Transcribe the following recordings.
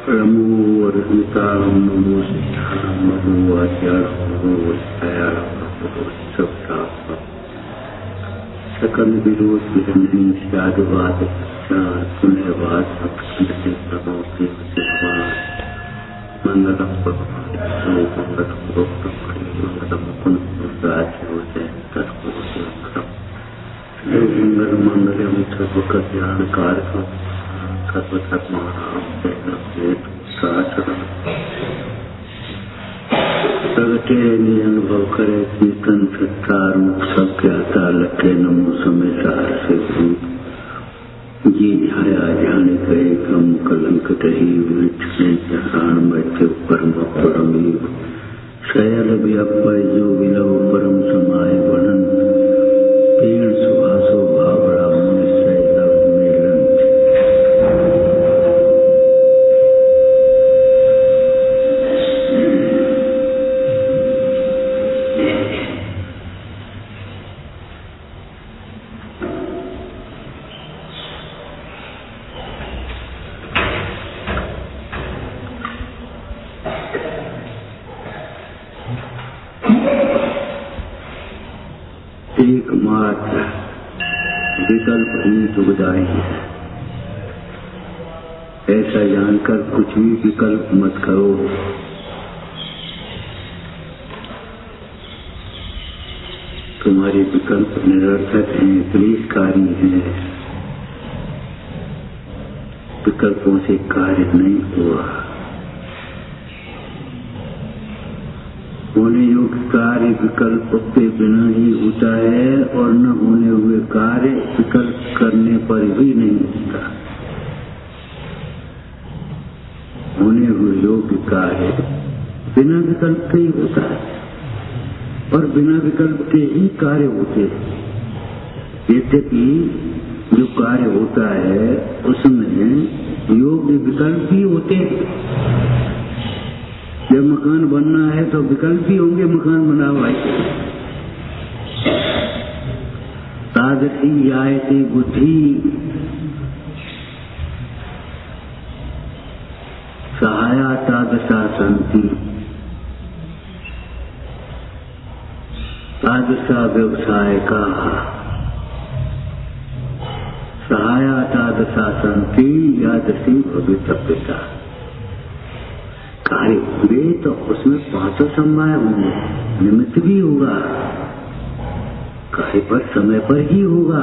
नमो रहितारं नमो सिद्धारं नमो आचार्यं नमो दयाळं नमो सत्तारं सकल विरोध विरंजनी साधुवाद पुण्यवाद सत्संग नमो देवदेवाय मंगलम भगवान मंगलम गौतम मंगलम कुंदाचार्य मंगल मंगलम सर्व कल्याण कारकम सर्वधर्माणां प्रगटे अनुभव करे कीर्तन सत्तारूप सब ज्ञाता लखे नमो समय सार से ये ध्याया जाने गए कम कलंक रही वृक्ष जहान मृत्यु परम परमेव शयल व्यापय जो विलव परम समाय वर्णन पेड़ सुहासो भावरा मनुष्य लव मेलन एकमात्र विकल्प ही दुखदायी है। ऐसा जानकर कुछ भी विकल्प मत करो। तुम्हारे विकल्प निरर्थक हैं, क्लेशकारी हैं। विकल्पों से कार्य नहीं हुआ। होने योग्य कार्य विकल्प के बिना ही होता है और न होने हुए कार्य विकल्प करने पर भी नहीं होता। होने हुए योग्य कार्य बिना विकल्प के ही होता है और बिना विकल्प के ही कार्य होते हैं। यद्यपि जो कार्य होता है उसमें योग्य विकल्प भी होते हैं। जब मकान बनना है तो विकल्प भी होंगे, मकान बना हुआ है। तादृशी आयते बुद्धि सहाया तादृशा संति तादृशा व्यवसाय का सहाया तादृशा संति यादृशी भवितव्यता। कार्य हुए तो उसमें पांचों समय होंगे, निमित्त भी होगा, कार्य पर समय पर ही होगा।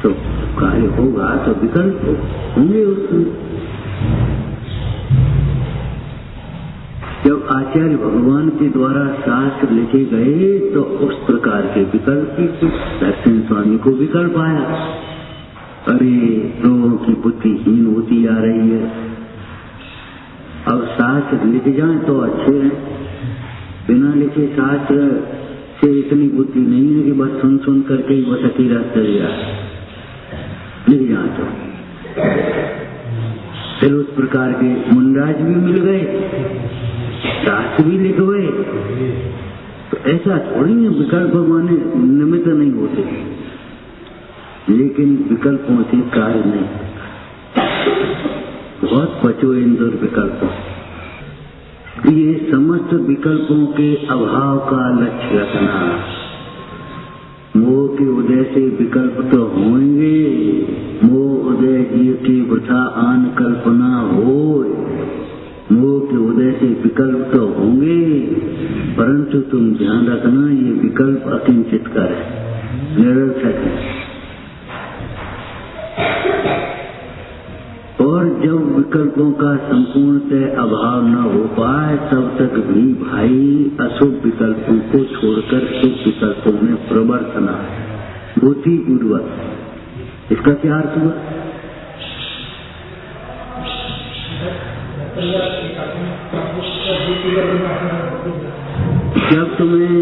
तो कार्य होगा तो विकल्प होंगे उसमें। जब आचार्य भगवान के द्वारा शास्त्र लिखे गए तो उस प्रकार के विकल्प की दर्शन स्वामी को विकल्प आया। अरे लोगों की बुद्धि हीन होती जा रही है, अब शास्त्र लिख जाए तो अच्छे हैं। बिना लिखे शास्त्र से इतनी बुद्धि नहीं है कि बस सुन सुन करके ही बस अकेला चल जाए। लिख जाए तो फिर उस प्रकार के मुंडराज भी मिल गए, शास्त्र भी लिख गए। तो ऐसा थोड़ी है विकल्प माने निमित्त नहीं होते, लेकिन विकल्पों से कार्य नहीं होता। बहुत बचो इन दुर्विकल्पों। ये समस्त विकल्पों के अभाव का लक्ष्य रखना। मोह के उदय से विकल्प तो होंगे, मोह उदय जीव की वृथा आन कल्पना हो। मोह के उदय से विकल्प तो होंगे, परंतु तुम ध्यान रखना ये विकल्प अकिंचित कर है, निरर्थक है। और जब विकल्पों का संपूर्णतः अभाव न हो पाए तब तक भी भाई अशुभ विकल्पों को छोड़कर शुभ विकल्पों में प्रवर्तना बुद्धिपूर्वक। इसका क्या अर्थ हुआ? जब तुम्हें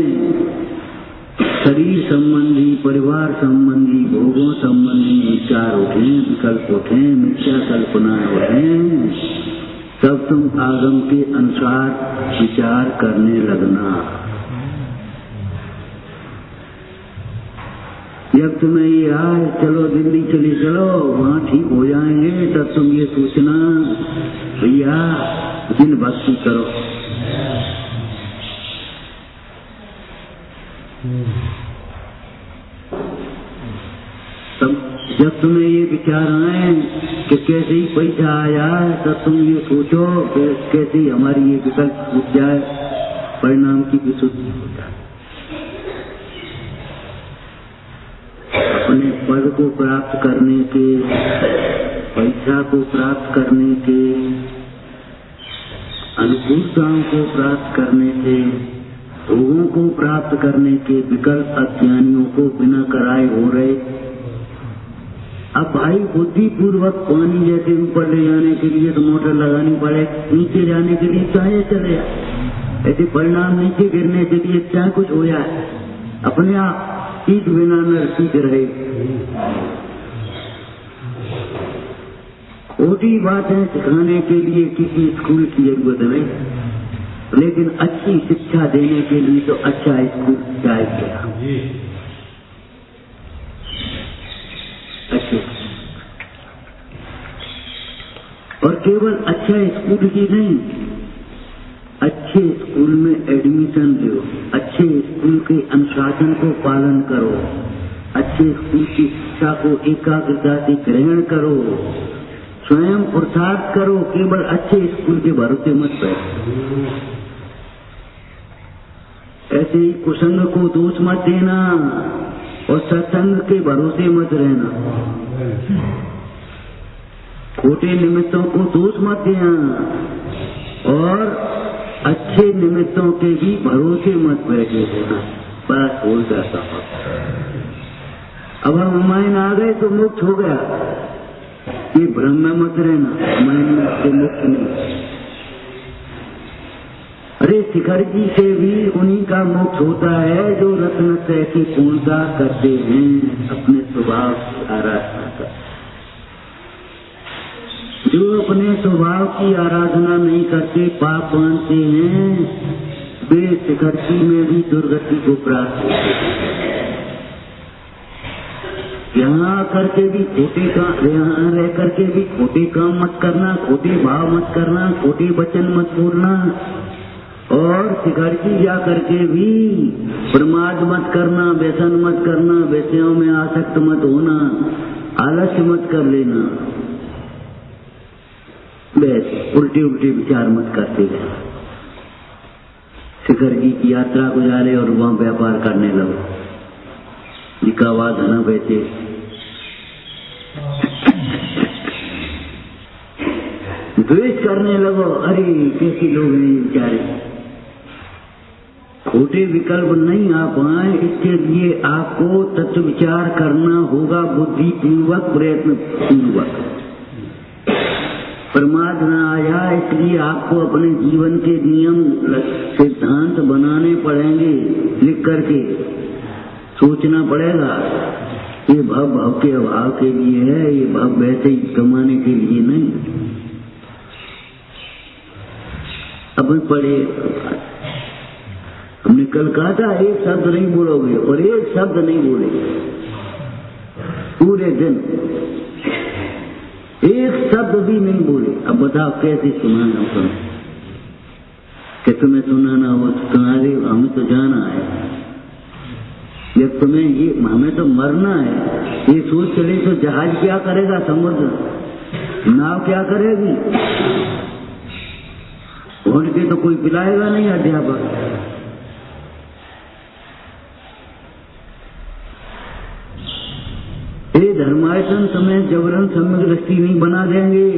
शरीर संबंधी, परिवार संबंधी, भोगों संबंधी विचार उठे, विकल्प उठे, मिथ्या कल्पनाएं उठे, तब तुम आगम के अनुसार विचार करने लगना। जब तुम्हें ये आए चलो दिल्ली चले चलो वहाँ ठीक हो जाएंगे, तब तुम ये सोचना भैया जिन भक्ति करो। तब जब तुम्हें ये विचार आए कि कैसे ही पैसा आया, तब तुम ये सोचो कि कैसे ही हमारी ये विकल्प छूट जाए, परिणाम की विशुद्धि हो जाए। अपने पद को प्राप्त करने के, पैसा को प्राप्त करने के, अनुकूलताओं को प्राप्त करने के, भोगों को प्राप्त करने के विकल्प अज्ञानियों को बिना कराए हो रहे। अब भाई बुद्धि पूर्वक पानी जैसे ऊपर ले जाने के लिए तो मोटर लगानी पड़े, नीचे जाने के लिए चाहे चले ऐसे परिणाम नीचे गिरने के लिए क्या कुछ हो जाए, अपने आप सीख बिना न सीख रहे। छोटी बातें सिखाने के लिए किसी स्कूल की जरूरत नहीं, लेकिन अच्छी शिक्षा देने के लिए तो अच्छा स्कूल चाहिए। अच्छे और केवल अच्छा स्कूल ही नहीं, अच्छे स्कूल में एडमिशन लो, अच्छे स्कूल के अनुशासन को पालन करो, अच्छे स्कूल की शिक्षा को एकाग्रता से ग्रहण करो, स्वयं पुरुषार्थ करो, केवल अच्छे स्कूल के भरोसे मत बैठो। ऐसे ही कुसंग को दोष मत देना और सत्संग के भरोसे मत रहना। खोटे निमित्तों को दोष मत देना और अच्छे निमित्तों के भी भरोसे मत बैठे रहना। बस हो जाता है। अब हम हमारे आ गए तो मुक्त हो गया, ये भ्रम में मत रहना, हमारे से मुक्त नहीं। अरे शिखर जी से भी उन्हीं का मोक्ष होता है जो रत्न से की पूर्णता करते हैं, अपने स्वभाव की आराधना कर। जो अपने स्वभाव की आराधना नहीं करते, पाप मानते हैं, वे शिखर जी में भी दुर्गति को प्राप्त होते हैं। यहाँ करके भी खोटे काम, यहाँ रह करके भी खोटे काम मत करना, खोटे भाव मत करना, खोटे वचन मत बोलना, और शिखर जी जा करके भी प्रमाद मत करना, व्यसन मत करना, विषयों में आसक्त मत होना, आलस्य मत कर लेना, बस उल्टे उल्टे विचार मत करते रहे। शिखर जी की यात्रा को जा रहे और वहां व्यापार करने लगो, लिखावा धना बेचे, द्वेष करने लगो। अरे कैसे लोग हैं बेचारे, खोटे विकल्प नहीं आ पाए, इसके लिए आपको तत्व विचार करना होगा, बुद्धि पूर्वक, प्रयत्न पूर्वक। प्रमाद न आया, इसलिए आपको अपने जीवन के नियम सिद्धांत बनाने पड़ेंगे, लिख करके सोचना पड़ेगा। ये भाव के अभाव के लिए है, ये भाव वैसे ही कमाने के लिए नहीं। अब पढ़े, हमने कल कहा था एक शब्द नहीं बोलोगे, और एक शब्द नहीं बोलेगे पूरे दिन, एक शब्द भी नहीं बोले। अब बताओ कैसे सुनाना तुम, कि तुम्हें सुनाना हो तुम्हारे, हमें तो जाना है, जब तुम्हें ये, हमें तो मरना है। ये सोच चले तो जहाज क्या करेगा, समुद्र, नाव क्या करेगी, घोड़ के तो कोई पिलाएगा नहीं अध्यापक। ये धर्मायतन तुम्हें जबरन सम्यक दृष्टि नहीं बना देंगे,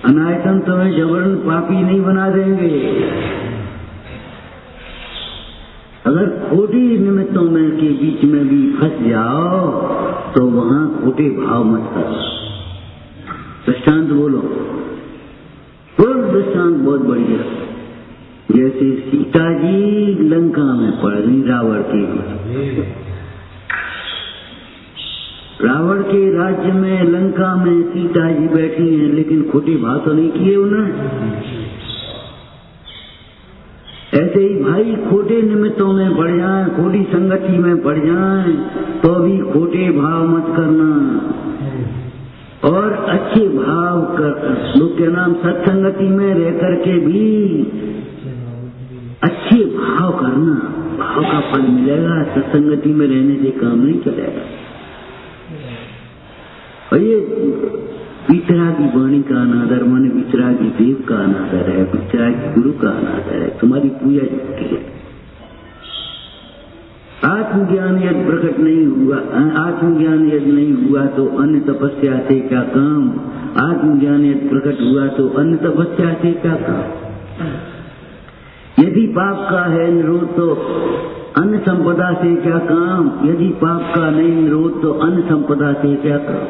अनायतन तुम्हें जबरन पापी नहीं बना देंगे। अगर खोटी निमित्तों में के बीच में भी फंस जाओ तो वहां खोटे भाव मत करो। दृष्टांत बोलो, दृष्टांत बहुत बढ़िया। जैसे सीता जी लंका में पड़ गई रावण की, रावण के राज्य में लंका में सीता जी बैठी हैं, लेकिन खोटे भाव तो नहीं किए उन्होंने। ऐसे ही भाई खोटे निमित्तों में पड़ जाए, खोटी संगति में पड़ जाए तो भी खोटे भाव मत करना, और अच्छे अच्छे भाव कर, लोग के नाम सत्संगति में रह करके भी अच्छे भाव करना, भाव का फल मिलेगा। सत्संगति में रहने से काम नहीं चलेगा। और ये वितरागी वाणी का अनादर, माने वितरागी देव का अनादर है, वितरागी गुरु का अनादर है, तुम्हारी पूजा जुटती है। आत्मज्ञान यदि प्रकट नहीं हुआ, आत्मज्ञान यदि नहीं हुआ तो अन्य तपस्या से क्या काम। आत्मज्ञान यदि प्रकट हुआ तो अन्य तपस्या से क्या काम। यदि पाप का है निरोध तो अन्य संपदा से क्या काम। यदि पाप का नहीं निरोध तो अन्य संपदा से क्या काम।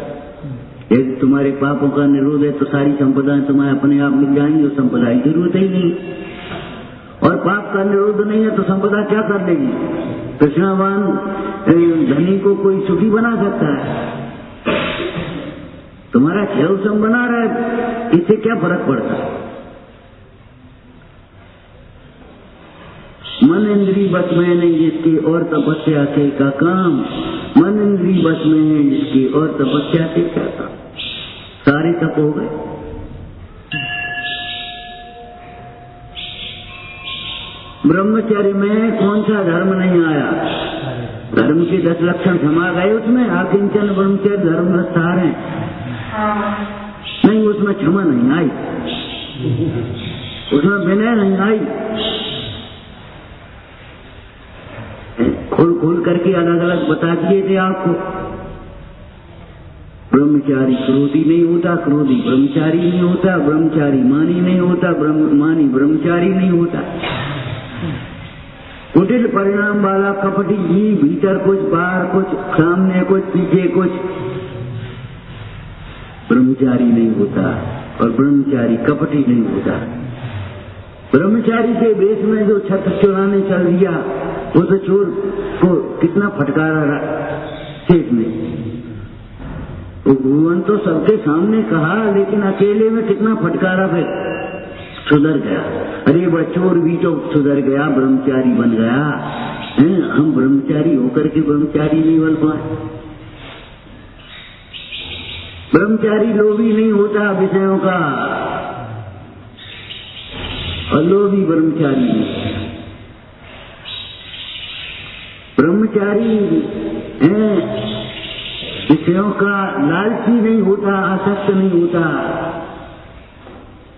यदि तुम्हारे पापों का निरोध है तो सारी संपदाएं तुम्हें अपने आप मिल जाएंगी, और संपदा की जरूरत ही नहीं। और पाप का निरोध नहीं है तो संपदा क्या कर लेगी। कृष्णावान धनी को कोई सुखी बना सकता है। तुम्हारा खेल सम बना रहा है, इससे क्या फर्क पड़ता है। मन इंद्री बस में नहीं जिसकी और तपस्या से का काम। मन इंद्री बस में है जिसकी और तपस्या से क्या काम। सारे तप हो गए। ब्रह्मचर्य में कौन सा धर्म नहीं आया। धर्म के 10 लक्षण समा गए उसमें। आकिंचन ब्रह्मचर्य धर्म सार है नहीं, उसमें क्षमा नहीं आई, उसमें विनय नहीं आई। खोल खोल करके अलग अलग बता दिए थे आपको। ब्रह्मचारी क्रोधी नहीं होता, क्रोधी ब्रह्मचारी नहीं होता, ब्रह्मचारी मानी नहीं होता, मानी ब्रह्मचारी नहीं होता। कुटिल परिणाम वाला कपटी ही, भीतर कुछ बाहर कुछ, सामने कुछ पीछे कुछ, ब्रह्मचारी नहीं होता। और ब्रह्मचारी कपटी नहीं होता। ब्रह्मचारी के वेश में जो छत्र चुराने चल दिया, वो तो चोर को कितना फटकारा शेष ने। तो भगवान तो सबके सामने कहा, लेकिन अकेले में कितना फटकारा, फिर सुधर गया। अरे वह चोर भी तो सुधर गया, ब्रह्मचारी बन गया। हम ब्रह्मचारी होकर के ब्रह्मचारी नहीं बन पाए। ब्रह्मचारी लोभी नहीं होता विषयों का, और लोभी ब्रह्मचारी नहीं। ब्रह्मचारी विषयों का लालची नहीं होता, आसक्त नहीं होता।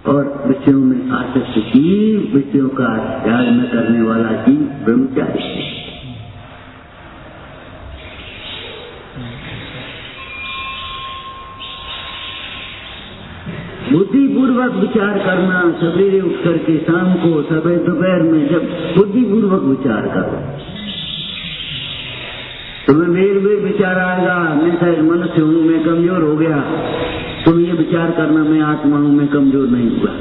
और विषयों में आसक्त जीव, विषयों का त्याग न करने वाला जीव ब्रह्मचारी है। बुद्धिपूर्वक विचार करना, सवेरे उठ करके शाम को, सवेरे दोपहर में, जब बुद्धिपूर्वक विचार करो। तुम्हें बेर बेर विचार आएगा, मैं शायद मनुष्य हूं, मैं कमजोर हो गया। तुम ये विचार करना, मैं आत्मा हूं, मैं कमजोर नहीं हुआ।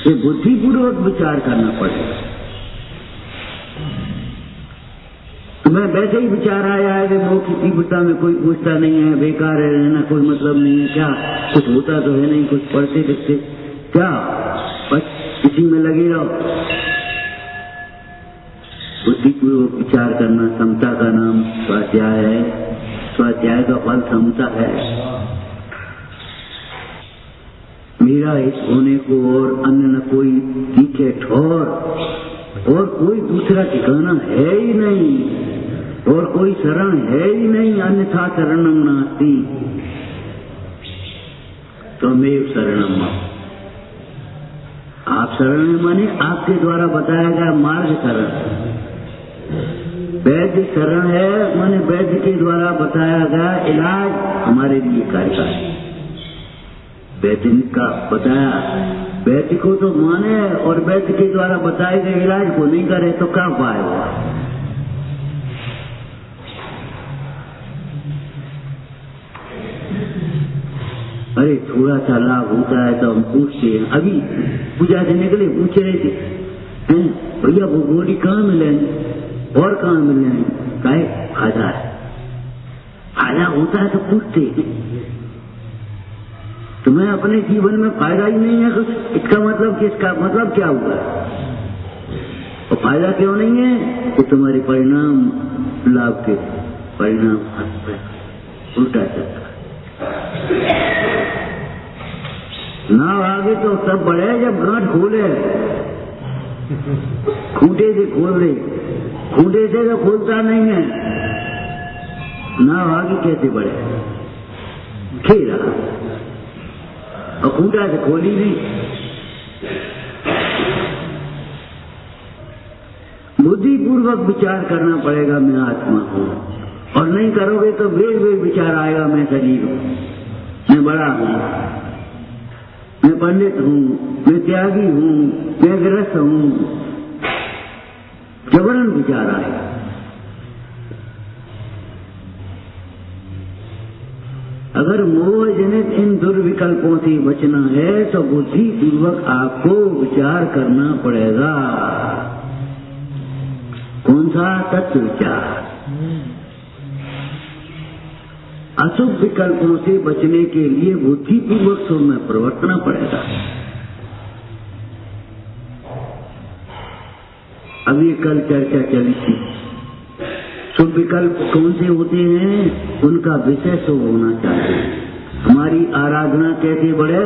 ये बुद्धिपूर्वक विचार करना पड़ेगा। तुम्हें वैसे ही विचार आया है कि मोक्ष की तीव्रता में कोई पूछता नहीं है, बेकार है रहना, कोई मतलब नहीं है। क्या कुछ होता तो है नहीं, कुछ पढ़ते लिखते क्या, बस इसी में लगे रहो। बुद्धिपूर्वक विचार करना समता का नाम स्वाध्याय है। स्वाध्याय का फल समता है। मेरा हित होने को और अन्य न कोई दिखे ठोर, और कोई दूसरा ठिकाना है ही नहीं, और कोई शरण है ही नहीं। अन्यथा शरणम नास्ति त्वमेव शरणम। आप शरण में माने आपके द्वारा बताया गया मार्ग शरण। वैद्य शरण है माने वैद्य के द्वारा बताया गया इलाज हमारे लिए कार्यकारी। वैद्य का बताया, वैद्य को तो माने और वैद्य के द्वारा बताए गए इलाज को नहीं करे तो क्या उपाय होगा। अरे थोड़ा सा लाभ होता है तो हम पूछते हैं। अभी पूजा से निकले पूछ रहे थे, भैया वो गोली कहाँ मिलेंगे और कहाँ मिल जाएंगे, काहे फायदा है। फायदा होता है तो पूछते हैं। तुम्हें अपने जीवन में फायदा ही नहीं है कुछ, इसका मतलब कि इसका मतलब क्या हुआ। और फायदा क्यों नहीं है कि तुम्हारे परिणाम लाभ के परिणाम उल्टा चलता है। नाव आगे तो तब बढ़े जब गांठ खोले, खूंटे से खोल दे, खूंटे से तो खोलता नहीं है। नाव आगे कैसे बढ़े? खेला और खूंटा से खोली नहीं। बुद्धिपूर्वक विचार करना पड़ेगा मैं आत्मा हूं, और नहीं करोगे तो वेग विचार आएगा मैं शरीर हूं, मैं बड़ा हूं, मैं पंडित हूं, मैं त्यागी हूं, मैं गृहस्थ हूं, जबरन विचार आएगा। अगर मोह जनित इन दुर्विकल्पों से बचना है तो बुद्धिपूर्वक आपको विचार करना पड़ेगा। कौन सा? तत्व विचार। अशुभ विकल्पों से बचने के लिए बुद्धिपूर्वक तो में प्रवर्तना पड़ेगा। अभी कल चर्चा चली थी, शुभ विकल्प कौन से होते हैं, उनका विषय तो होना चाहिए। हमारी आराधना कैसे बढ़े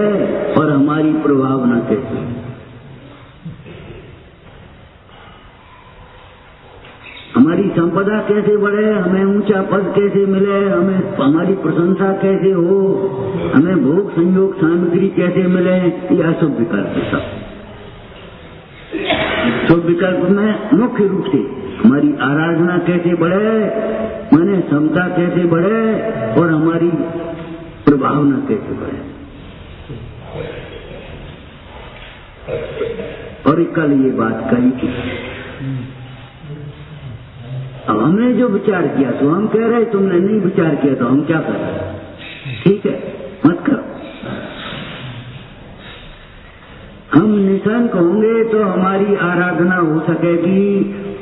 और हमारी प्रभावना कैसे, हमारी संपदा कैसे बढ़े, हमें ऊंचा पद कैसे मिले, हमें हमारी प्रशंसा कैसे हो, हमें भोग संयोग सामग्री कैसे मिले, ये अशुभ विकल्प है सब। शुभ विकल्प में मुख्य रूप से हमारी आराधना कैसे बढ़े, माने क्षमता कैसे बढ़े और हमारी प्रभावना कैसे बढ़े। और कल ये बात कही थी। अब हमने जो विचार किया तो हम कह रहे, तुमने नहीं विचार किया तो हम क्या करें? ठीक है, मत करो। हम निशंक होंगे तो हमारी आराधना हो सकेगी,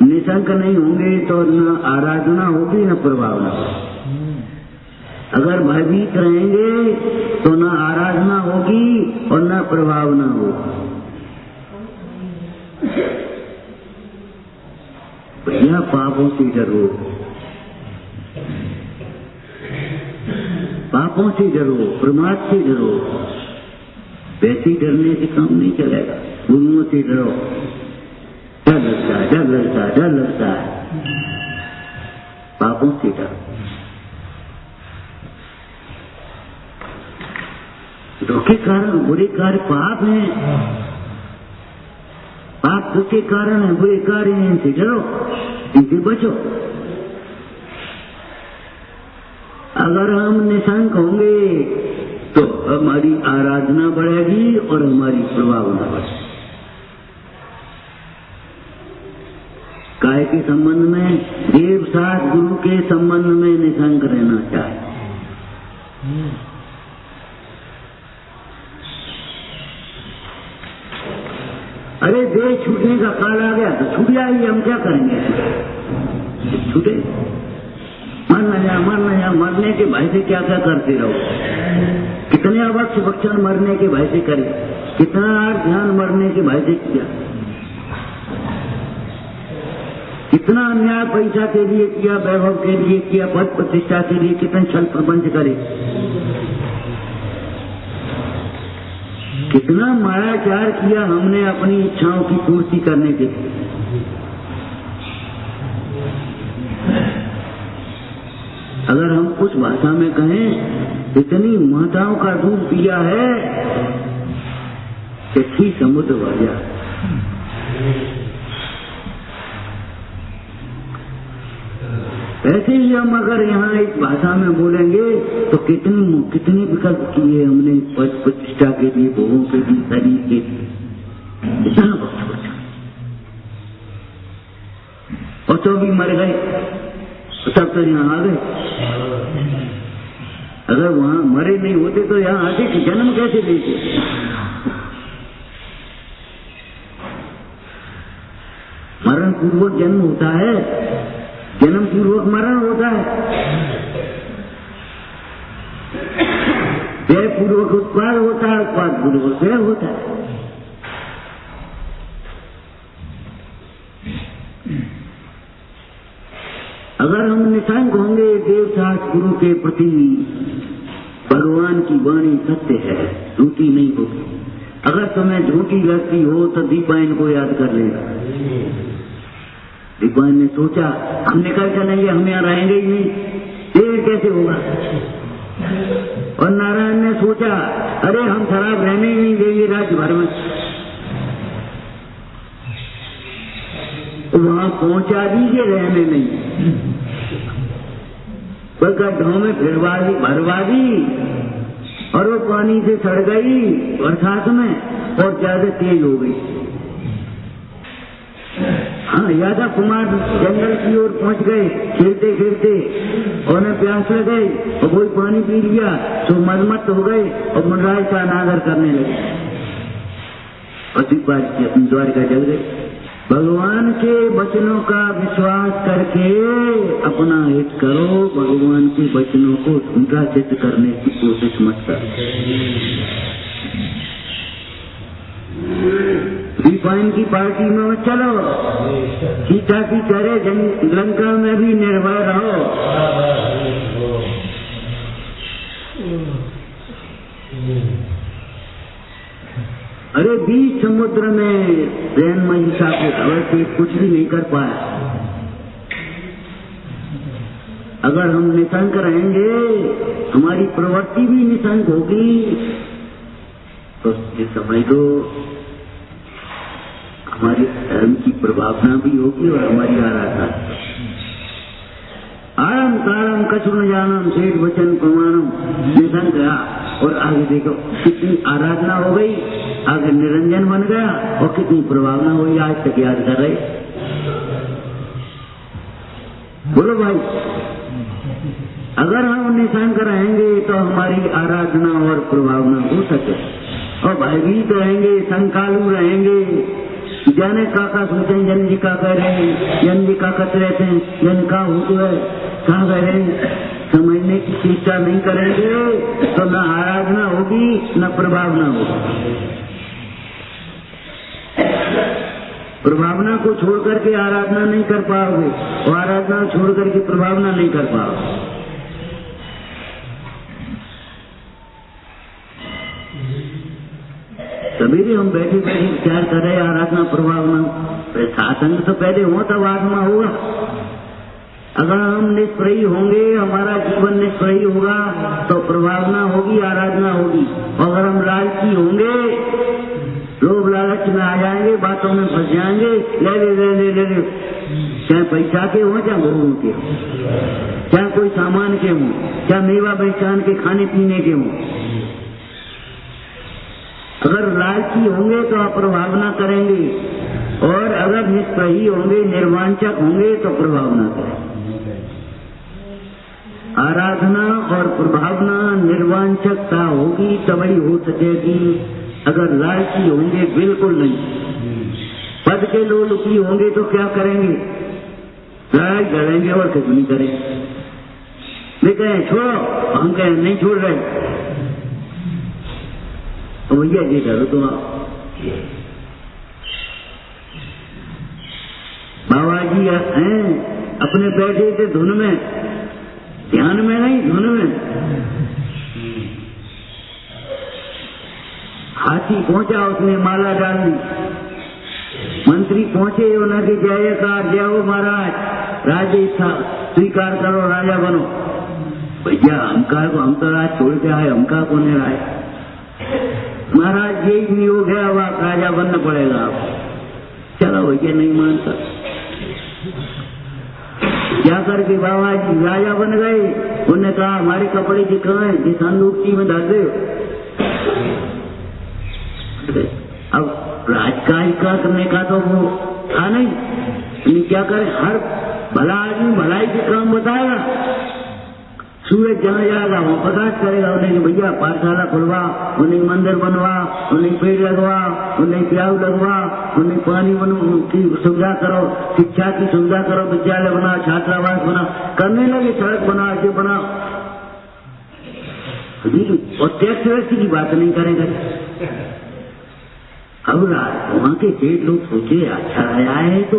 निशंक नहीं होंगे तो न आराधना होगी न प्रभावना। अगर भयभीत रहेंगे तो न आराधना होगी और न प्रभावना होगी। भैया पापों से डरो, पापों से डरो, प्रमाद से डरो। वैसे डरने से काम नहीं चलेगा। गुरुओं से डरो, डर लगता है, डर लगता है, डर लगता है। पापों से डरो। के कारण बुरे कार्य पाप हैं, पाप के कारण है, बुरे कार्य हैं, इनसे डरो, इनसे बचो। अगर हम निशंक होंगे तो हमारी आराधना बढ़ेगी और हमारी प्रभावना बढ़ेगी। काय के संबंध में, देव साथ गुरु के संबंध में निशंक रहना चाहिए। अरे देह छूटने का काल आ गया तो छूट जाएगी, हम क्या करेंगे? छूटे, मरना या मरने के भय से क्या क्या करते रहो। कितने अवक्ष भक्षण मरने के भय से करे, कितना ध्यान मरने के भय से किया, कितना अन्याय पैसा के लिए किया, वैभव के लिए किया, पद प्रतिष्ठा के लिए कितने छल प्रपंच करे, कितना मायाचार किया हमने अपनी इच्छाओं की पूर्ति करने के लिए। अगर हम कुछ भाषा में कहें, इतनी माताओं का दूध पिया है कि थी समुद्र भर गया। ऐसे ही हम अगर यहाँ इस भाषा में बोलेंगे तो कितने विकल्प किए हमने पद प्रतिष्ठा के लिए, भोगों के लिए, शरीर के लिए, इतना वक्त बचा। और तो भी मर गए, तब तो यहाँ आ गए। अगर वहां मरे नहीं होते तो यहाँ आके जन्म कैसे लेते? मरण पूर्वक जन्म होता है, जन्म पूर्वक मरण होता है, व्यय पूर्वक उत्पाद होता है, उत्पाद पूर्वक व्यय होता है। अगर हम निशंक होंगे देव शास्त्र गुरु के प्रति, भगवान की वाणी सत्य है, झूठी नहीं होगी। अगर तुम्हें झूठी लगती हो तो दीपायन को याद कर लेना। दीपायन ने सोचा हम निकल चलेंगे, हम यहाँ रहेंगे ही नहीं, ये कैसे होगा। और नारायण ने सोचा अरे हम शराब रहने ही नहीं देंगे राज्य भर में। वहां पहुंचा दीजिए, रहने नहीं, पर गड्ढों में भरवा दी और वो पानी से सड़ गई बरसात में और ज्यादा तेज हो गई। हाँ, यादव कुमार जंगल की ओर पहुंच गए खेलते खेलते, उन्हें प्यास लग गई और कोई पानी पी लिया तो मदमस्त हो गए और मुनराज का अनादर करने लगे और दीपावली अपनी द्वारिका जल गई। भगवान के वचनों का विश्वास करके अपना हित करो, भगवान के वचनों को झूठा सिद्ध करने की कोशिश मत करो। दीपायन की पार्टी में मत चलो, सीता की तरह लंका में भी निर्भय रहो। अरे बीच समुद्र में रैन महिषा को खबर से कुछ भी नहीं कर पाया। अगर हम निशंक रहेंगे, हमारी प्रवृत्ति भी निशंक होगी, तो ये समझ दो हमारी धर्म की प्रभावना भी होगी और हमारी आराधना। आरम कारम कछु न जानम सेठ वचन प्रमाणम, निशंक रहा और आगे देखो कितनी आराधना हो गई, आगे निरंजन बन गया और कितनी प्रभावना हुई, आज तक याद कर रहे। बोलो भाई, अगर हम निशंक रहेंगे तो हमारी आराधना और प्रभावना हो सके, और भयभीत रहेंगे, संकालू रहेंगे, जाने काका सोचे जन जी का कह रहे हैं, जन जी का कत रहते हैं, जन का हो तो है कहा कह रहे हैं, समझने की चेष्टा नहीं करेंगे तो न आराधना होगी न प्रभावना होगी। प्रभावना को छोड़ करके आराधना नहीं कर पाओगे और आराधना छोड़ करके प्रभावना नहीं कर पाओगे। सवेरे हम बैठे बैठे विचार कर रहे आराधना प्रभावना, साधन तो पहले हो तब आत्मा होगा। अगर हम निष्प्रयी होंगे, हमारा जीवन निष्प्रयी होगा तो प्रभावना होगी, आराधना होगी। और अगर हम लालची होंगे, लोभ लालच में आ जाएंगे, बातों में फंस जाएंगे, ले ले ले ले ले ले, चाहे पैसा के हो चाहे भोगों के हो, चाहे कोई सामान के हो, चाहे मेवा बेचान के खाने पीने के हो। अगर लालची होंगे तो अप्रभावना करेंगे और अगर निष्प्रयी होंगे, निर्वांचक होंगे तो प्रभावना करेंगे। आराधना और प्रभावना निर्वांचकता होगी तभी हो सकेगी। अगर लालची होंगे बिल्कुल नहीं, पद के लोलुपी होंगे तो क्या करेंगे, लड़ाई लड़ेंगे और कुछ नहीं करेंगे। वे कहें छोड़ो, हम कहें नहीं छोड़ रहे, तो भैया ये करो तो आप। बाबा जी हैं अपने बैठे थे धुन में, ध्यान में नहीं धुन में। हाथी पहुंचा, उसने माला डाल दी। मंत्री पहुंचे, उन्होंने जयकार जय हो महाराज, राज्य इच्छा स्वीकार करो, राजा बनो। भैया हमका को हम तो राज छोड़ के आए, हमका को नहीं आए। महाराज यही नियोग है, अब आप राजा बनना पड़ेगा आपको। चलो भैया नहीं मानता, क्या करके बाबा जी राजा बन गए। उन्होंने कहा हमारे कपड़े की कहाँ है, जिस संदूकची में डाल दे। अब राजकाज का करने का तो वो था नहीं, क्या करे, हर भला आदमी भलाई के काम बताएगा। सूरज जहाँ जाएगा वो प्रकाश करेगा। उन्हें भैया पाठशाला खुलवा, उन्हें मंदिर बनवा, उन्हें पेड़ लगवा, उन्हें प्याऊ लगवा, उन्हें पानी की सुविधा करो, शिक्षा की सुविधा करो, विद्यालय बनाओ, छात्रावास बनाओ, करने लगे, सड़क बनाओ, ये बनाओ। और टैक्स व्यक्ति की बात नहीं करेंगे। अब वहां के सेठ लोग सोचे अच्छा आया है तो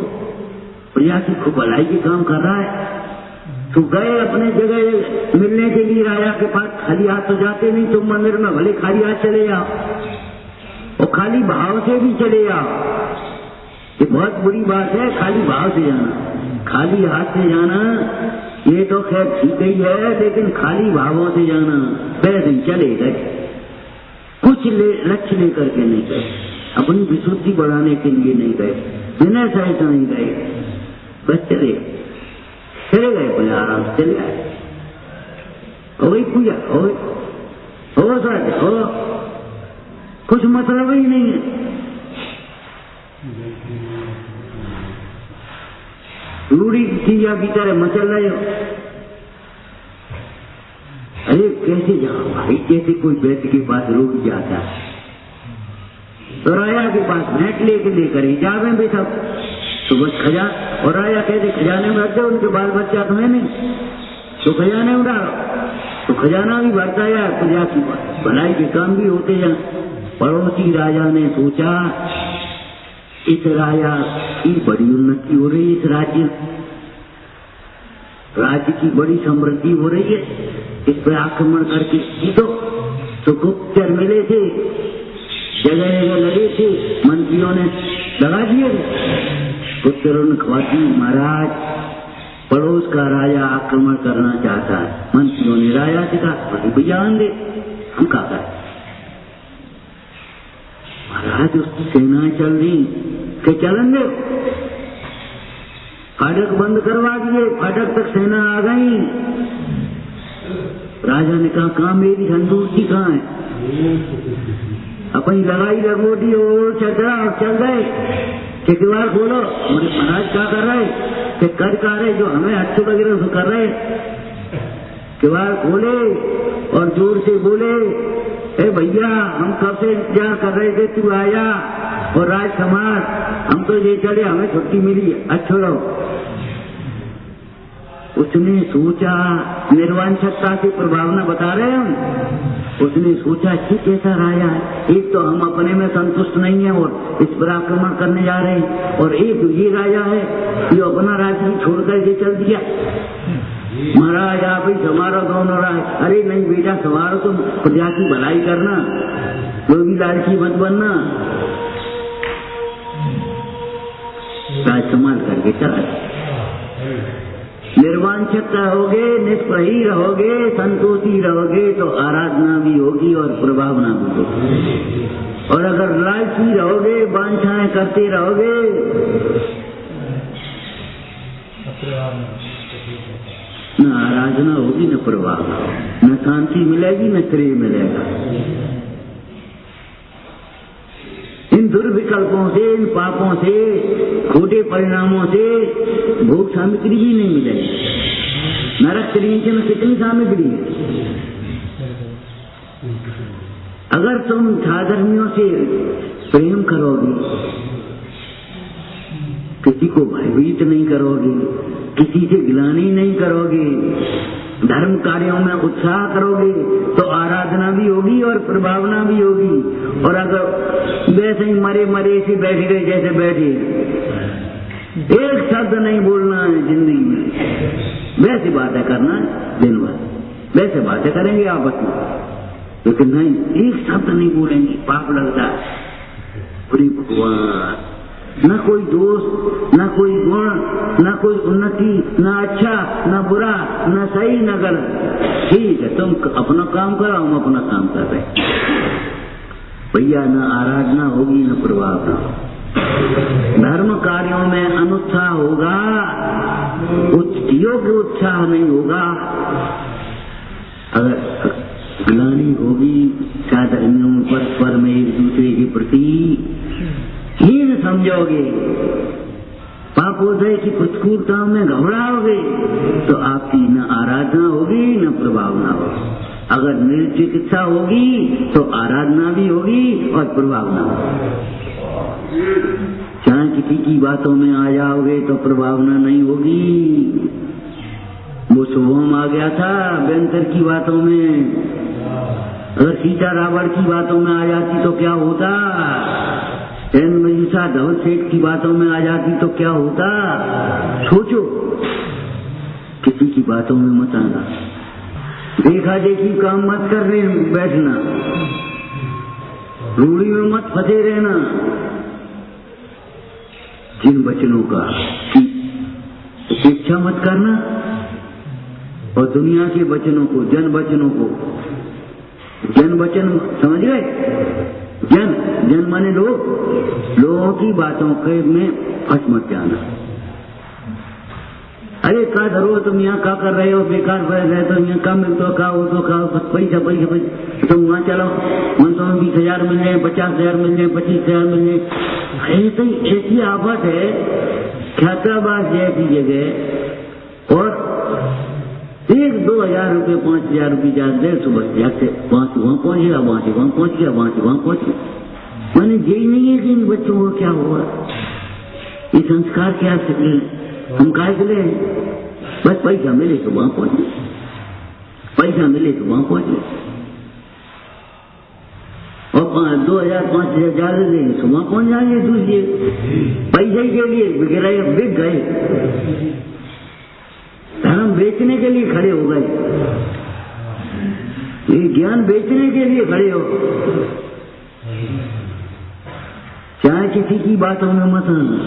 प्रजा की खूब भलाई की काम कर रहा है, तो गए अपने जगह मिलने के लिए राजा के पास। खाली हाथ तो जाते नहीं, तुम मंदिर में भले खाली हाथ चले जाओ। और खाली भाव से भी चले आओ। ये बहुत बुरी बात है, खाली भाव से जाना। खाली हाथ से जाना ये तो खैर ठीक ही है, लेकिन खाली भावों से जाना वैसे ही चले गए, कुछ लक्ष्य लेकर के नहीं गए, अपनी विशुद्धि बढ़ाने के लिए नहीं गए, विनय सहित नहीं गए, बस चले गए, बोले आराम से चले आए। हो गई पूजा, हो सर हो, कुछ मतलब ही नहीं है। रूढ़ी चीजा की तरह मचल रहे हो। अरे कैसे जाओ भाई, कैसे कोई वैद्य के पास रोग जाता है तो राजा के पास भेंट लेकर ही जावे भी सब, तो बस और राजा कहते खजाने में रख दो, उनके बाल बच्चा तो है नहीं, तो खजाने में डालो, तो खजाना भी बढ़ता है, प्रजा की भलाई के काम भी होते जाए। पड़ोसी राजा ने सोचा इस राजा की बड़ी उन्नति हो रही है, इस राज्य की बड़ी समृद्धि हो रही है, इस पर आक्रमण करके जीतो। तो गुप्तचर मिले थे, जगह जगह लगे थे, मंत्रियों ने लगा दिए। गुप्तचरों ने खबर दी महाराज पड़ोस का राजा आक्रमण करना चाहता है। मंत्रियों ने राजा से कहा भी जान दे, हम क्या करें महाराज, उसकी सेना चल रही कि चलेंगे, फाटक बंद करवा दिए, फाटक तक सेना आ गई। राजा ने कहा कहाँ मेरी संदूक की कहाँ है, अपनी लगाई लगोटी और चढ़ा और चल गए कि किवाड़ खोलो। बोले महाराज क्या कर रहे, कि कर रहे जो हमें अच्छे वगैरह से कर रहे। किवाड़ खोले और जोर से बोले ए भैया हम कब से इंतजार कर रहे थे, तू आया और राज समाज हम तो ये चले, हमें छुट्टी मिली, अच्छा रहो। उसने सोचा, निर्वांछता की प्रभावना बता रहे हम, उसने सोचा कि कैसा राजा है, एक तो हम अपने में संतुष्ट नहीं है और इस पर आक्रमण करने जा रहे हैं, और एक ये राजा है जो अपना राज्य छोड़ करके चल दिया। महाराज आप ही संवारो दोनों राज। अरे नहीं बेटा संवारो, तुम प्रजा की भलाई करना, कोई भी लालची मत बनना। राज संभाल करके चला, निर्वांछित रहोगे, निष्प्रही रहोगे, संतोषी रहोगे तो आराधना भी होगी और प्रभावना भी होगी। और अगर लालची रहोगे, वांछाएं करते रहोगे, न आराधना होगी न प्रभावना, न शांति मिलेगी न श्रेय मिलेगा। इन दुर्विकल्पों से, इन पापों से, खोटे परिणामों से भोग सामग्री भी नहीं मिलेगी। नरक तरीके में कितनी सामग्री है। अगर तुम साधर्मियों से प्रेम करोगे, किसी को भयभीत नहीं करोगे, किसी से गिलानी नहीं करोगे, धर्म कार्यों में उत्साह करोगे तो आराधना भी होगी और प्रभावना भी होगी। और अगर वैसे ही मरे मरे से बैठे रहे जैसे बैठे, एक शब्द नहीं बोलना है जिंदगी में, वैसी बातें करना है दिन भर, वैसे बातें करेंगे आपस में, लेकिन नहीं एक शब्द नहीं बोलेंगे, पाप लगता है। पूरी भगवान, न कोई दोष, न कोई गुण, न कोई उन्नति, न अच्छा न बुरा, न सही न गलत। ठीक है तुम अपना काम करो, हम अपना काम कर रहे भैया। न आराधना होगी न प्रभावना। धर्म कार्यों में अनुत्साह होगा, योग्य उत्साह नहीं होगा। अगर ग्लानि होगी, साधर्मियों परस्पर में एक दूसरे के प्रति हीन समझोगे, पापोदय की प्रतिकूलताओं में घबराओगे तो आपकी न आराधना होगी न प्रभावना होगी। अगर निर्चिकित्सा होगी तो आराधना भी होगी और प्रभावना होगी। चाहे किसी की बातों में आ जाओगे तो प्रभावना नहीं होगी। वो शुभम आ गया था व्यंकर की बातों में, अगर सीता रावण की बातों में आ जाती तो क्या होता, मयूषा धवल सेठ की बातों में आ जाती तो क्या होता। सोचो, किसी की बातों में मत आना, देखा देखी काम मत करने बैठना। रूढ़ी में मत फंसे रहना। जिन वचनों का उपेक्षा मत करना और दुनिया के वचनों को, जन वचनों को, जन वचन समझ गए? जन माने लोगों की बातों के में फंस मत जाना। अरे का धरो तुम यहाँ का कर रहे हो, बेकार बैठ रहे तो यहाँ का मिलता खाओ तो खाओ, बस पैसा पैसा पैसा तुम वहाँ चलो, 20,000 मिल जाए, 50,000 मिल जाए, 25,000 मिल जाए। ऐसी आफत है ख्याताबाद जैसी जगह, और 1-2 हज़ार रुपये 5,000 रुपये ज्यादा दे, सुबह जाते वहां पहुंच गया, वहां से वहां पहुंच गया, वहां से वहां पहुंच गया। मैंने यही नहीं है कि इन बच्चों को क्या हुआ, ये संस्कार क्या सीखे हम काहे के लिए? बस पैसा मिले तो वहां पहुंचे, पैसा मिले तो वहां पहुंचे, और 2,000-5,000 ज्यादा देंगे तो वहां पहुंच जाएंगे। दूसरे पैसे के लिए बिक गए, धर्म बेचने के लिए खड़े हो गए, ये ज्ञान बेचने के लिए खड़े हो। चाहे किसी की बातों में मत आना,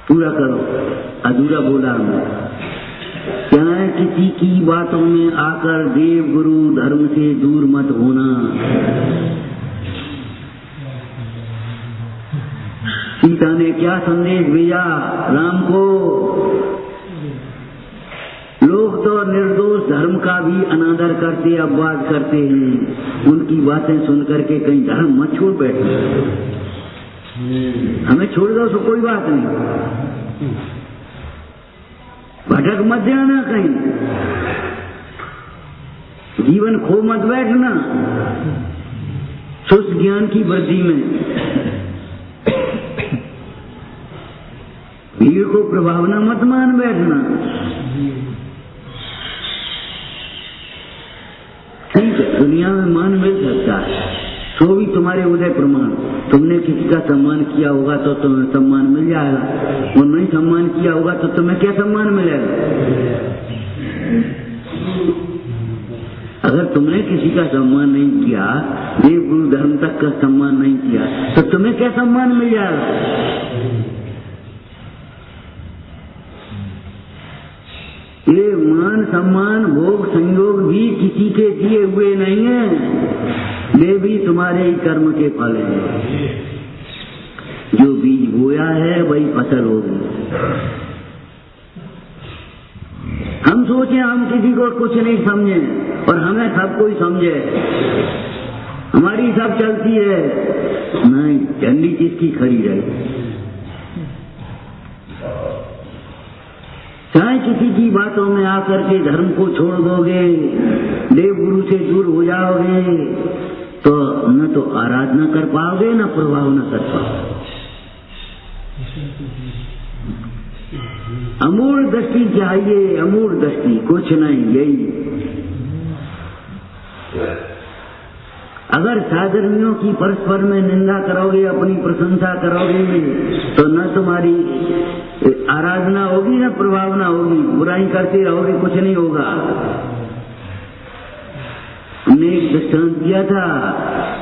पूरा करो, अधूरा बोला हमने। चाहे किसी की बातों में आकर देव गुरु धर्म से दूर मत होना। सीता ने क्या संदेश भेजा राम को? लोग तो निर्दोष धर्म का भी अनादर करते, अपवाद करते हैं। उनकी बातें सुन करके कहीं धर्म मत छोड़ बैठे, हमें छोड़ दो तो कोई बात नहीं, भटक मत जाना कहीं, जीवन खो मत बैठना सुस्त ज्ञान की वृद्धि में। भीड़ को प्रभावना मत मान बैठना। ठीक है, दुनिया में मान मिल सकता है, तो भी तुम्हारे उदय प्रमाण। तुमने किसी का सम्मान किया होगा तो तुम्हें सम्मान मिल जाएगा, और नहीं सम्मान किया होगा तो तुम्हें क्या सम्मान मिलेगा? अगर तुमने किसी का सम्मान नहीं किया, देव गुरु धर्म तक का सम्मान नहीं किया, तो तुम्हें क्या सम्मान मिल जाएगा? ये मान सम्मान भोग संयोग भी किसी के दिए हुए नहीं है, वे भी तुम्हारे ही कर्म के फल हैं। जो बीज बोया है वही फसल होगी। हम सोचे हम किसी को कुछ नहीं समझे और हमें सब कोई समझे, हमारी सब चलती है। नहीं, झंडी किसकी खड़ी रही? चाहे किसी की बातों में आकर के धर्म को छोड़ दोगे, देव गुरु से दूर हो जाओगे, तो न तो आराधना कर पाओगे न प्रभाव न कर पाओगे। अमूल दृष्टि चाहिए, अमूल दृष्टि, कुछ नहीं, यही। अगर साधर्मियों की परस्पर में निंदा करोगे, अपनी प्रशंसा करोगे, तो न तुम्हारी आराधना होगी न प्रभावना होगी, बुराई करते रहोगे, कुछ नहीं होगा। हमने एक दृष्टांत दिया था,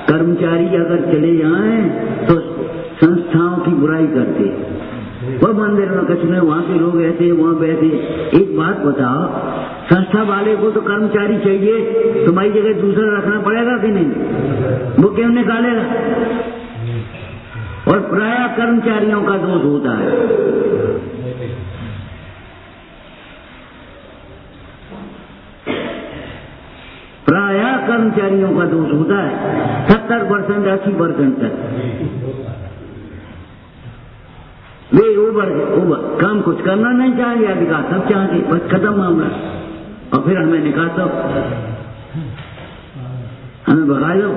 कर्मचारी अगर चले जाएं तो संस्थाओं की बुराई करते, वह मंदिर में कुछ नहीं, वहां के लोग ऐसे वहां बैठे। एक बात बताओ, संस्था वाले को तो कर्मचारी चाहिए, तुम्हारी जगह दूसरा रखना पड़ेगा कि नहीं? वो क्यों निकालेगा? और प्रायः कर्मचारियों का दोष होता है। प्रायः कर्मचारियों का दोष होता है, 70% 80% तक। वे ओवर काम कुछ करना नहीं चाहेंगे, अधिकार सब चाहेंगे, बस खत्म मामला। और फिर हमें निकाल दो, हमें भगा लो।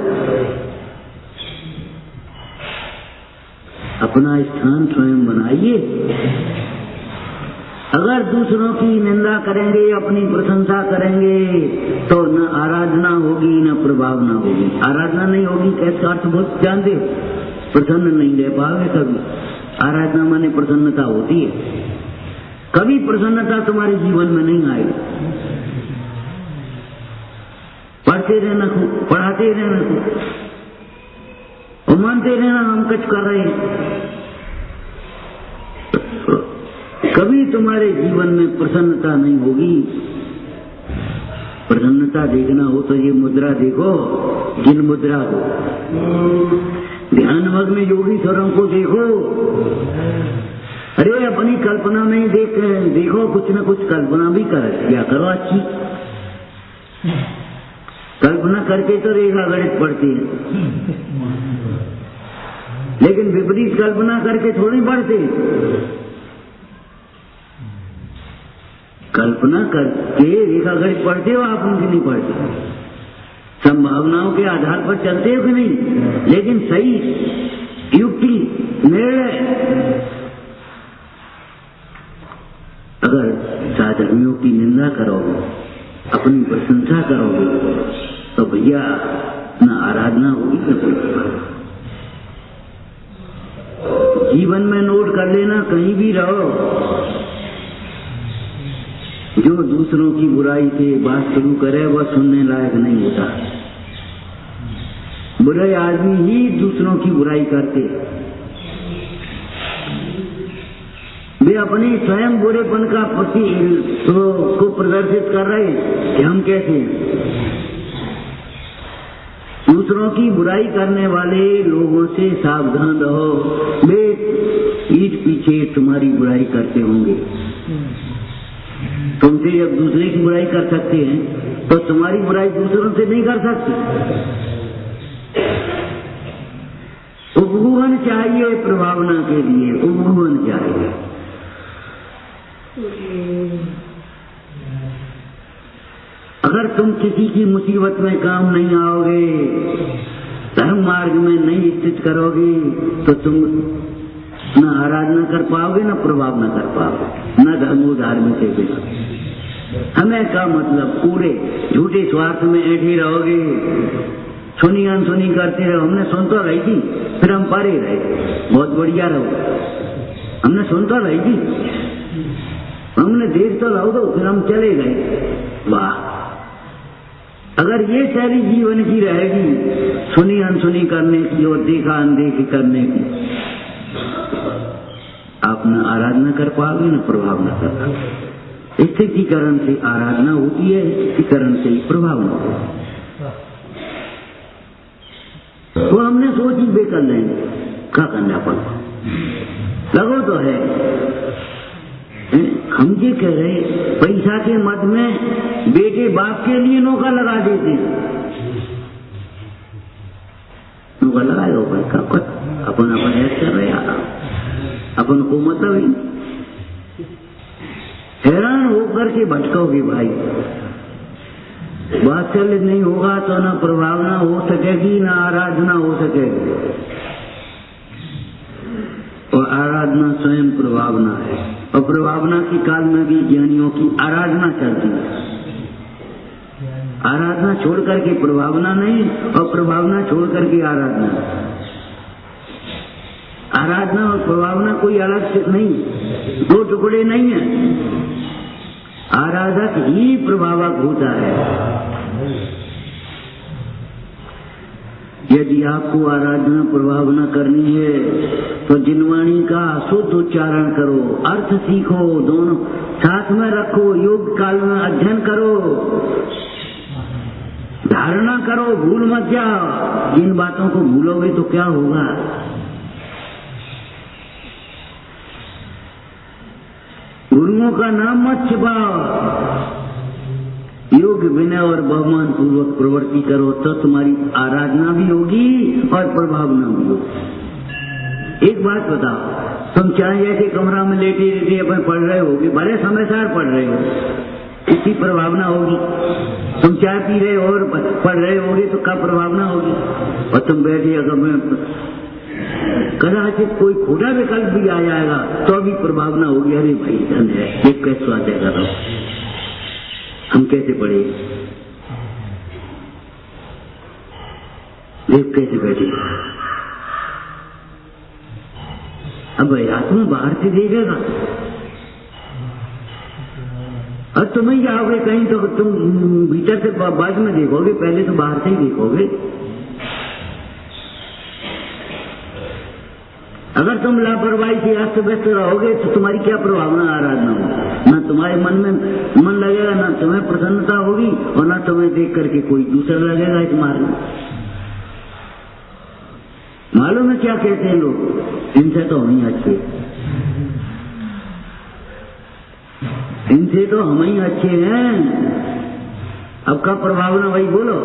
अपना स्थान स्वयं बनाइए। अगर दूसरों की निंदा करेंगे, अपनी प्रशंसा करेंगे, तो न आराधना होगी न प्रभावना होगी। आराधना नहीं होगी, कैसा अर्थ बहुत जानते हो? प्रसन्न नहीं रह पाओगे कभी। आराधना माने प्रसन्नता होती है, कभी प्रसन्नता तुम्हारे जीवन में नहीं आएगी। पढ़ते रहना खूब, पढ़ाते रहना खूब, और मानते रहना हम कुछ कर रहे हैं। कभी तुम्हारे जीवन में प्रसन्नता नहीं होगी। प्रसन्नता देखना हो तो ये मुद्रा देखो, जिन मुद्रा हो। ध्यान मग्न योगी स्वरों को देखो। अरे अपनी कल्पना में ही देखो, कुछ न कुछ कल्पना भी किया करो अच्छी। कल्पना करके तो रेखा गणित पढ़ती है, लेकिन विपरीत कल्पना करके थोड़ी पढ़ते। कल्पना करके रेखा गणित पढ़ते हो आप, उनकी नहीं पढ़ते। संभावनाओं के आधार पर चलते हो कि नहीं, लेकिन सही युक्ति निर्णय। अगर साधर्मियों की निंदा करोगे, अपनी प्रशंसा करोगे, तो भैया न आराधना होगी न कोई। जीवन में नोट कर लेना, कहीं भी रहो, जो दूसरों की बुराई से बात शुरू करे वह सुनने लायक नहीं होता। बुरे आदमी ही दूसरों की बुराई करते, वे अपने स्वयं बुरेपन का को प्रदर्शित कर रहे हैं कि हम कैसे हैं। दूसरों की बुराई करने वाले लोगों से सावधान रहो, वे पीठ पीछे तुम्हारी बुराई करते होंगे। तुमसे जब दूसरे की बुराई कर सकते हैं तो तुम्हारी बुराई दूसरों से नहीं कर सकते। उपगुण चाहिए प्रभावना के लिए, उपगुण चाहिए। अगर तुम किसी की मुसीबत में काम नहीं आओगे, धर्म मार्ग में नहीं स्थित करोगे, तो तुम न आराधना कर पाओगे, न प्रभाव न कर पाओगे, न धर्मोधार्मिक के बिना। हमें का मतलब पूरे झूठे स्वार्थ में ऐठे रहोगे, सुनी अनसुनी करते रहो। हमने सुन तो रही थी, फिर हम परे रहे, बहुत बढ़िया रहो। हमने सुन तो रही थी, हमने देख तो रहो, तो फिर हम चले गए। वाह, अगर ये शैली जीवन की रहेगी, सुनी अनसुनी करने की और देखा अनदेखी करने की, आप न आराधना कर पाओगे, न प्रभाव न कर पाओगे। स्थितिकरण से आराधना होती है, स्थितिकरण से ही प्रभाव न होता है। तो हमने सोची बे कर लेंगे, क्या करना पड़ता लगो तो है। हम ये कह रहे, पैसा के मद में बेटे बाप के लिए नौका लगा देते, नौका लगाए हो भाई का अपन ऐसा कर रहे, अपन को मतलब ही हैरान होकर के भटकोगे भाई। वात्सल्य नहीं होगा तो न प्रभावना हो सकेगी, न आराधना हो सकेगी। और आराधना स्वयं प्रभावना है, और प्रभावना के काल में भी ज्ञानियों की आराधना चलती है। आराधना छोड़ करके प्रभावना नहीं, और प्रभावना छोड़ करके आराधना। आराधना और प्रभावना कोई अलग से नहीं, दो टुकड़े नहीं है। आराधक ही प्रभावक होता है। यदि आपको आराधना प्रभावना करनी है तो जिनवाणी का शुद्ध उच्चारण करो, अर्थ सीखो, दोनों साथ में रखो, योग काल में अध्ययन करो, धारणा करो, भूल मत जाओ। इन बातों को भूलोगे तो क्या होगा? गुरुओं का नाम मत छिपाओ। योग विनय और बहुमान पूर्वक प्रवृत्ति करो, तो तुम्हारी आराधना भी होगी और प्रभावना भी होगी। एक बात बताओ, तुम चाहे जैसे कमरा में लेटे लेटे अपन पढ़ रहे होगे, बड़े समय सार पढ़ रहे हो, इसकी प्रभावना होगी। तुम चाय पी रहे हो और पढ़ रहे होगे तो क्या प्रभावना होगी? और तुम बैठे अगर में कदाचित कोई खोटा विकल्प भी आ जाएगा तो भी प्रभावना होगी। अरे भाई धन है, एक कैसे स्वाध्याय कर रहा हूं, हम कैसे पढ़े, देख कैसे बैठे। अब आत्मा बाहर से देखेगा, और तुम ही जाओगे कहीं तो तुम भीतर से बाद में देखोगे, पहले तो बाहर से ही देखोगे। अगर तुम लापरवाही से अस्त व्यस्त रहोगे तो तुम्हारी क्या प्रभावना आराधना होगी? ना तुम्हारे मन में मन लगेगा, ना तुम्हें प्रसन्नता होगी, और ना तुम्हें देख करके कोई दूसरा लगेगा इस मार्ग में। मालूम है क्या कहते हैं लोग? इनसे तो हम ही अच्छे, इनसे तो हम ही अच्छे हैं। अब का प्रभावना भाई बोलो।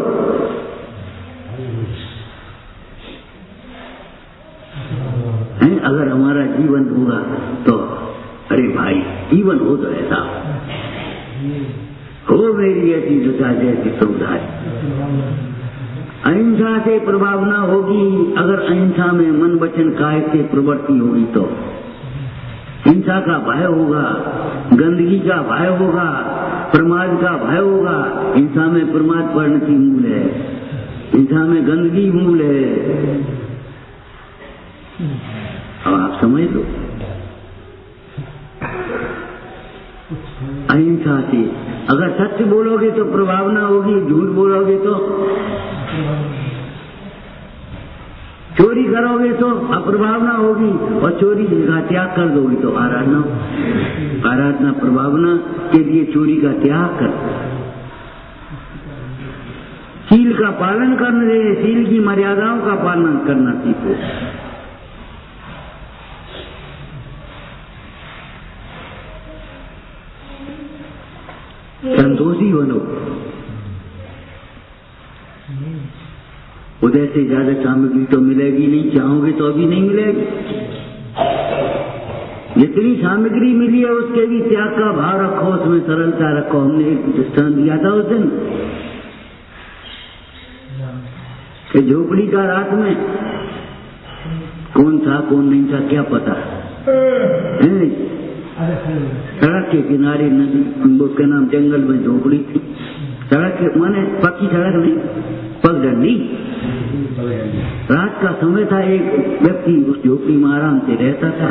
अगर हमारा जीवन होगा तो अरे भाई जीवन हो तो ऐसा हो, मेरी ऐसी दुचा जैसी सुविधा। अहिंसा से प्रभावना होगी। अगर अहिंसा में मन वचन काय से प्रवृत्ति होगी तो हिंसा का भय होगा, गंदगी का भय होगा, प्रमाद का भय होगा। हिंसा में प्रमाद परिणति मूल है, हिंसा में गंदगी मूल है। अब आप समझ लो, अहिंसा से अगर सत्य बोलोगे तो प्रभावना होगी, झूठ बोलोगे तो, चोरी करोगे तो अप्रभावना होगी, और चोरी का त्याग कर दोगे तो आराधना। आराधना प्रभावना के लिए चोरी का त्याग कर, शील का पालन करने, शील की मर्यादाओं का पालन करना सीखो। संतोषी बनो। उधर से ज्यादा सामग्री तो मिलेगी नहीं, चाहोगे तो अभी नहीं मिलेगी। जितनी सामग्री मिली है उसके भी त्याग का भाव रखो, उसमें सरलता रखो। हमने एक दृष्टांत दिया था उस दिन कि झोपड़ी का रात में कौन था कौन नहीं था क्या पता। सड़क के किनारे नदी, उसका नाम जंगल में झोपड़ी थी। सड़क के माने पक्की सड़क नहीं, पगडंडी। रात का समय था, एक व्यक्ति उस झोपड़ी में आराम से रहता था।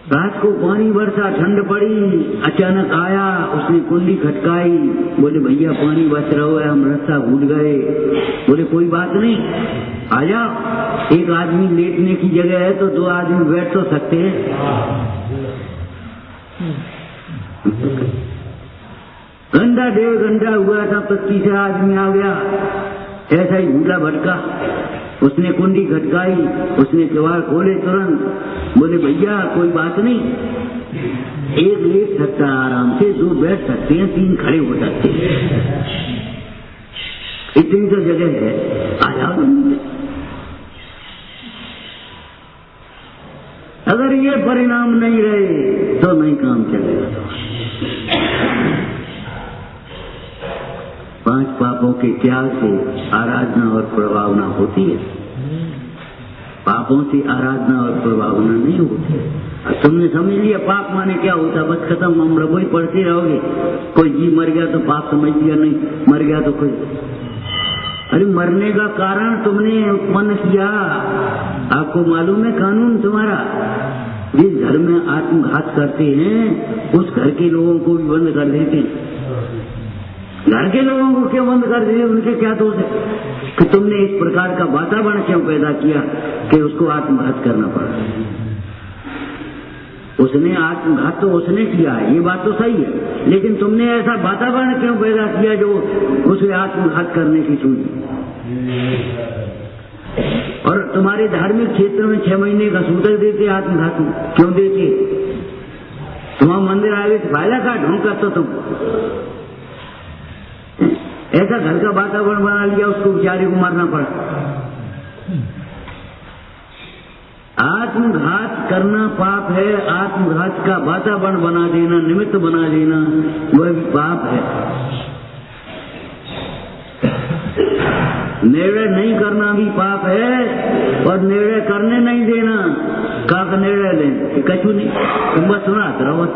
रात को पानी बरसा, ठंड पड़ी, अचानक आया, उसने कुंडी खटकाई। बोले भैया पानी बरस रहा है, हम रास्ता भूल गए। बोले कोई बात नहीं, आ जाओ। एक आदमी लेटने की जगह है तो दो आदमी बैठ तो सकते हैं। घंटा डेढ़ घंटा हुआ था तो तीसरा आदमी आ गया, ऐसा ही भूला भटका। उसने कुंडी खटकाई, उसने किवाड़ खोले तुरंत। बोले भैया कोई बात नहीं, एक लेट सकता है आराम से, दो बैठ सकते हैं, तीन खड़े हो सकते हैं, इतनी तो जगह है, आ जाओ। अगर ये परिणाम नहीं रहे तो नहीं काम चलेगा। 5 पापों के त्याग से आराधना और प्रभावना होती है, पापों से आराधना और प्रभावना नहीं होती। तुमने समझ लिया पाप माने क्या होता, बस खत्म, हम रबोई पढ़ते रहोगे। कोई जी मर गया तो पाप समझ लिया, नहीं मर गया तो कोई। अरे मरने का कारण तुमने उत्पन्न किया, आपको मालूम है कानून तुम्हारा। जिस घर में आत्मघात करते हैं उस घर के लोगों को भी बंद कर देते हैं। घर के लोगों को क्यों बंद कर दिए, उनके क्या दोष है कि तुमने इस प्रकार का वातावरण क्यों पैदा किया कि उसको आत्मघात करना पड़ा। उसने आत्मघात तो उसने किया है, ये बात तो सही है, लेकिन तुमने ऐसा वातावरण क्यों पैदा किया जो उसे आत्मघात करने की सूझी। और तुम्हारे धार्मिक क्षेत्र में 6 महीने का सूतक देते आत्मघात में, क्यों देते? तुम्हारा मंदिर आगे फायदा का ढोंग करते तुम। ऐसा घर का वातावरण बना लिया, उसको बेचारे को मारना पड़ा। आत्मघात करना पाप है, आत्मघात का वातावरण बना देना, निमित्त बना देना, वह भी पाप है। निर्णय नहीं करना भी पाप है, और निर्णय करने नहीं देना, का निर्णय लें कछु नहीं, तुम बस सुनाते रहो,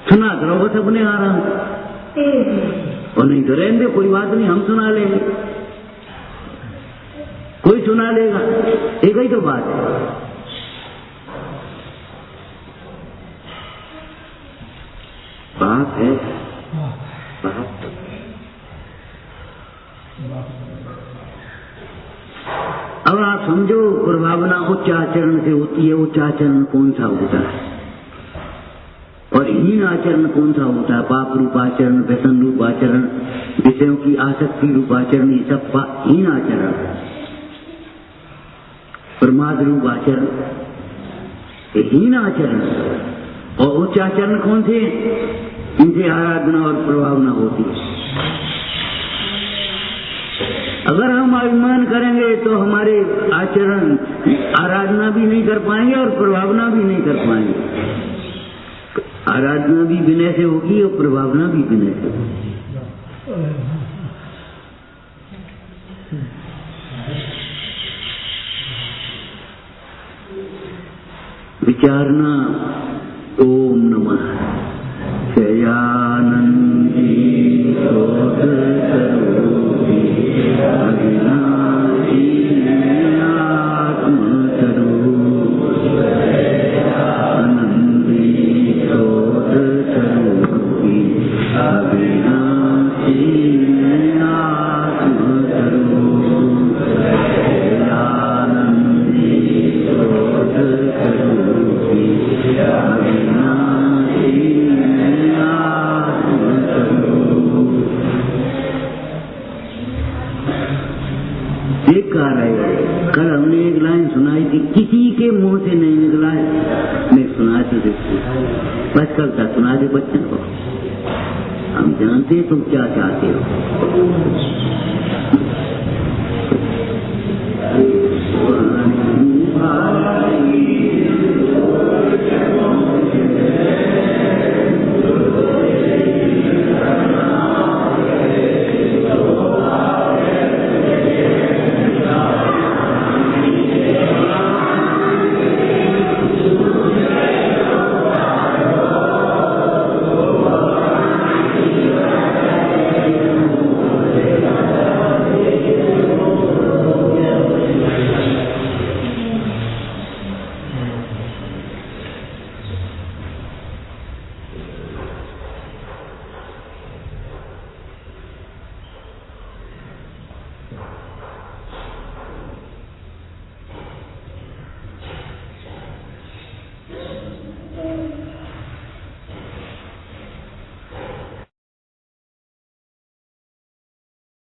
सुनाते रहो बस अपने आराम, और नहीं तो रहने दे, कोई बात नहीं, हम सुना लेंगे, कोई सुना लेगा, एक ही तो बात है। पाप है, पाप। अब आप समझो, प्रभावना उच्च आचरण से होती है। उच्च आचरण कौन सा होता है और हीन आचरण कौन सा होता है? पाप रूप आचरण, व्यसन रूप आचरण, विषयों की आसक्ति रूप आचरण, ये सब हीन आचरण। प्रमाद रूप आचरण हीन आचरण। और उच्च आचरण कौन से? इनसे आराधना और प्रभावना होती है। अगर हम अभिमान करेंगे तो हमारे आचरण आराधना भी नहीं कर पाएंगे और प्रभावना भी नहीं कर पाएंगे। आराधना भी विनय से होगी और प्रभावना भी विनय से होगी। विचारना। ओम नमः शयानंदी शोध करोति अविनाशी आत्मस्वरूप आनंदी शोध करोति अविनाशी आत्मस्वरूप शयानंदी शोध करोति अविनाशी एक कार्य है। कल हमने एक लाइन सुनाई थी, किसी के मुंह से नहीं निकला है, मैं सुना तो देखती बस कल था, सुना दे बच्चों को। हम जानते हैं तुम क्या चाहते हो।